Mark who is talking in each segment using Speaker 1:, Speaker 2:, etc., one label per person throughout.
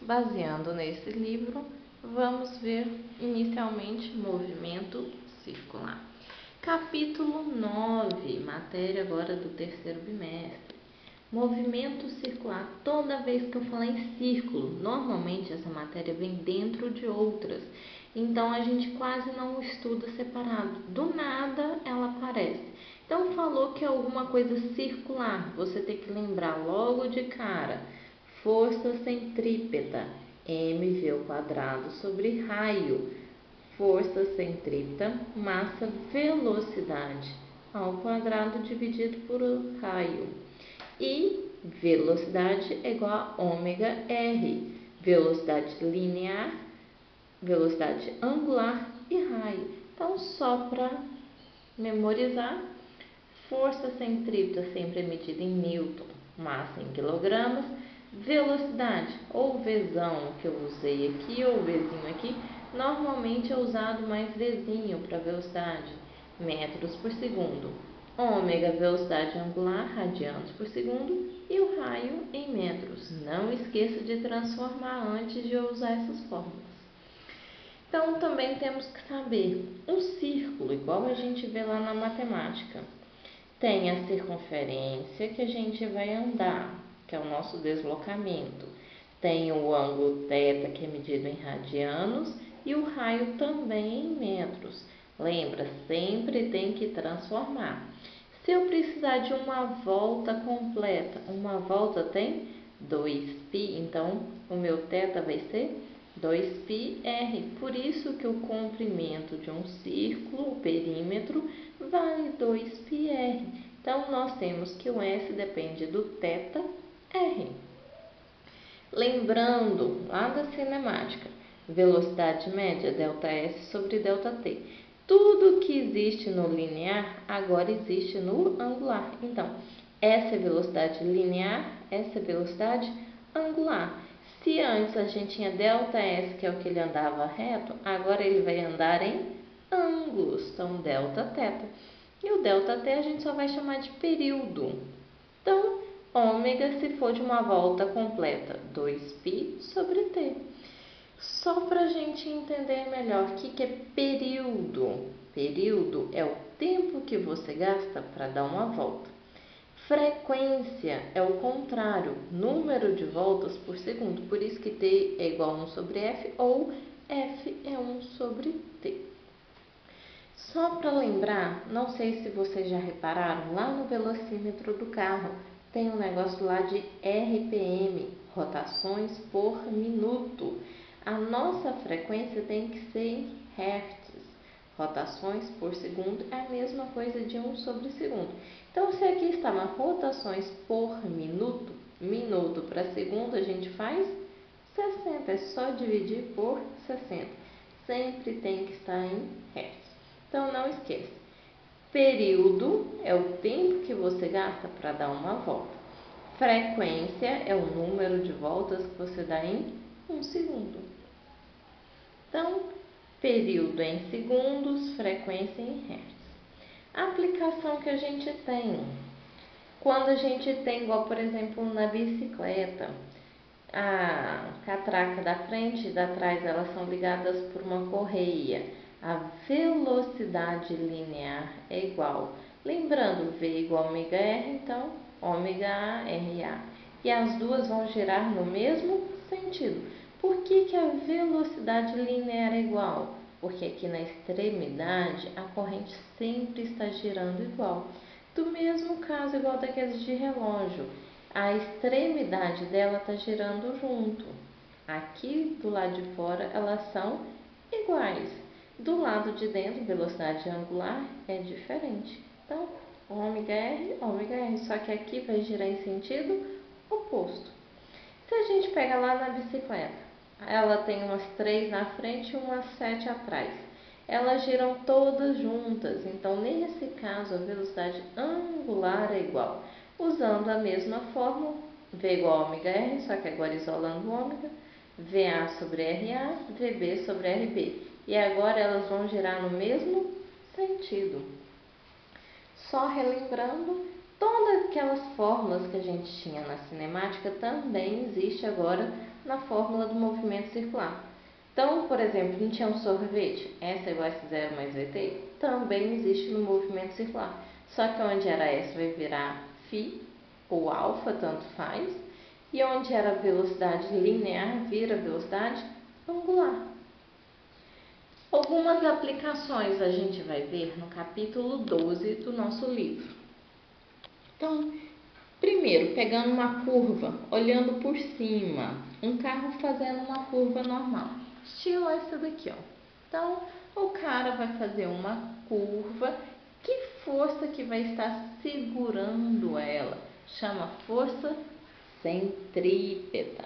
Speaker 1: baseando nesse livro, vamos ver inicialmente movimento circular. Capítulo 9, matéria agora do terceiro bimestre. Movimento circular. Toda vez que eu falar em círculo, normalmente essa matéria vem dentro de outras. Então, a gente quase não estuda separado. Do nada, ela aparece. Então, falou que é alguma coisa circular. Você tem que lembrar logo de cara. Força centrípeta, mv ao quadrado sobre raio. Força centrípeta, massa, velocidade ao quadrado dividido por raio. E velocidade é igual a ômega R. Velocidade linear, velocidade angular e raio. Então, só para memorizar, força centrípeta sempre é medida em newton, massa em quilogramas, velocidade, ou Vzão que eu usei aqui, ou Vzinho aqui, normalmente é usado mais Vzinho para velocidade, metros por segundo. Ômega, velocidade angular, radianos por segundo, e o raio em metros. Não esqueça de transformar antes de eu usar essas fórmulas. Então, também temos que saber, um círculo, igual a gente vê lá na matemática, tem a circunferência que a gente vai andar, que é o nosso deslocamento. Tem o ângulo θ, que é medido em radianos, e o raio também em metros. Lembra, sempre tem que transformar. Se eu precisar de uma volta completa, uma volta tem 2π, então o meu θ vai ser 2πr. Por isso que o comprimento de um círculo, o perímetro, vale 2πr. Então, nós temos que o S depende do θr. Lembrando, lá da cinemática, velocidade média, ΔS sobre ΔT. Tudo que existe no linear, agora existe no angular. Então, essa é velocidade linear, essa é velocidade angular. Se antes a gente tinha ΔS, que é o que ele andava reto, agora ele vai andar em ângulos. Então, Δθ. E o ΔT a gente só vai chamar de período. Então, ômega, se for de uma volta completa, 2π sobre t. Só para a gente entender melhor o que é período. Período é o tempo que você gasta para dar uma volta. Frequência é o contrário, número de voltas por segundo. Por isso que t é igual a 1 sobre f ou f é 1 sobre t. Só para lembrar, não sei se vocês já repararam, lá no velocímetro do carro tem um negócio lá de RPM, rotações por minuto. A nossa frequência tem que ser em hertz. Rotações por segundo é a mesma coisa de 1 sobre segundo. Então, se aqui estava rotações por minuto, minuto para segundo, a gente faz 60. É só dividir por 60. Sempre tem que estar em hertz. Então, não esqueça. Período é o tempo que você gasta para dar uma volta. Frequência é o número de voltas que você dá em 1 segundo. Então, período em segundos, frequência em hertz. A aplicação que a gente tem. Quando a gente tem, igual por exemplo na bicicleta, a catraca da frente e da trás, elas são ligadas por uma correia. A velocidade linear é igual. Lembrando, V igual a ômega R, então ômega A, RA. E as duas vão girar no mesmo sentido. Por que a velocidade linear é igual? Porque aqui na extremidade a corrente sempre está girando igual. Do mesmo caso, igual daqueles de relógio, a extremidade dela está girando junto. Aqui do lado de fora elas são iguais. Do lado de dentro, velocidade angular é diferente. Então, ômega R, só que aqui vai girar em sentido oposto. Se a gente pega lá na bicicleta, ela tem umas 3 na frente e umas 7 atrás. Elas giram todas juntas, então nesse caso a velocidade angular é igual. Usando a mesma fórmula, V igual a ômega R, só que agora isolando o ômega, VA sobre RA, VB sobre RB. E agora elas vão girar no mesmo sentido. Só relembrando, todas aquelas fórmulas que a gente tinha na cinemática também existe agora na fórmula do movimento circular. Então, por exemplo, não tinha um sorvete, S igual a S0 mais VT, também existe no movimento circular. Só que onde era S vai virar φ ou alfa, tanto faz, e onde era velocidade linear vira velocidade angular. Algumas aplicações a gente vai ver no capítulo 12 do nosso livro. Então, primeiro, pegando uma curva, olhando por cima, um carro fazendo uma curva normal, estilo essa daqui, ó. Então, o cara vai fazer uma curva, que força que vai estar segurando ela? Chama força centrípeta.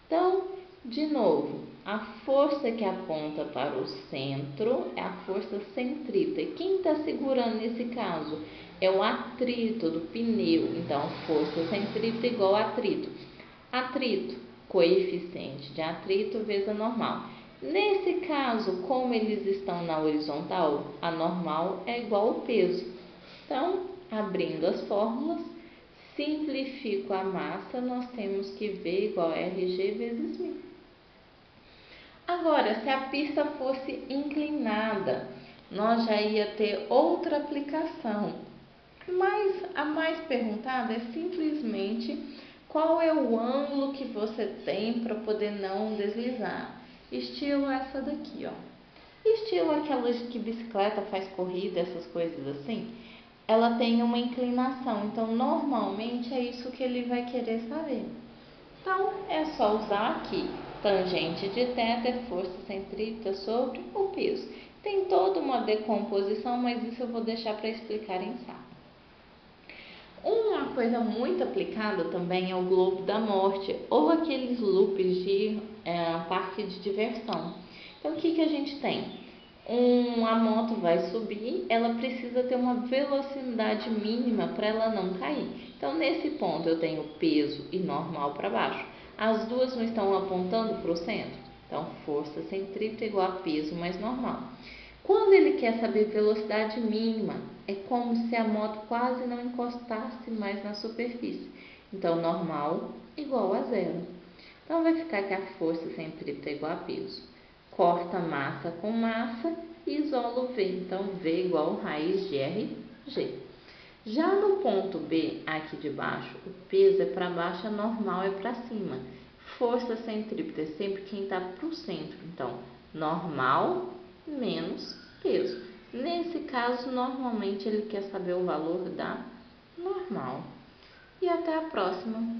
Speaker 1: Então, de novo, a força que aponta para o centro é a força centrípeta. Quem está segurando nesse caso? É o atrito do pneu. Então, força centrípeta igual a atrito. Atrito, coeficiente de atrito vezes a normal. Nesse caso, como eles estão na horizontal, a normal é igual ao peso. Então, abrindo as fórmulas, simplifico a massa, nós temos que V igual a RG vezes μ. Agora, se a pista fosse inclinada, nós já ia ter outra aplicação. Mas a mais perguntada é simplesmente qual é o ângulo que você tem para poder não deslizar. Estilo essa daqui, ó. Estilo aquelas que bicicleta faz corrida, essas coisas assim. Ela tem uma inclinação, então normalmente é isso que ele vai querer saber. Então, é só usar aqui, tangente de θ é força centrípeta sobre o peso. Tem toda uma decomposição, mas isso eu vou deixar para explicar em sala. Uma coisa muito aplicada também é o globo da morte, ou aqueles loops de parque de diversão. Então, o que a gente tem? A moto vai subir, ela precisa ter uma velocidade mínima para ela não cair. Então, nesse ponto, eu tenho peso e normal para baixo. As duas não estão apontando para o centro. Então, força centrípeta igual a peso mais normal. Quando ele quer saber velocidade mínima, é como se a moto quase não encostasse mais na superfície. Então, normal igual a zero. Então, vai ficar que a força centrípeta é igual a peso. Corta massa com massa e isola o V. Então, V igual a raiz de RG. Já no ponto B, aqui de baixo, o peso é para baixo, a normal é para cima. Força centrípeta é sempre quem está para o centro. Então, normal menos peso. Nesse caso, normalmente ele quer saber o valor da normal. E até a próxima.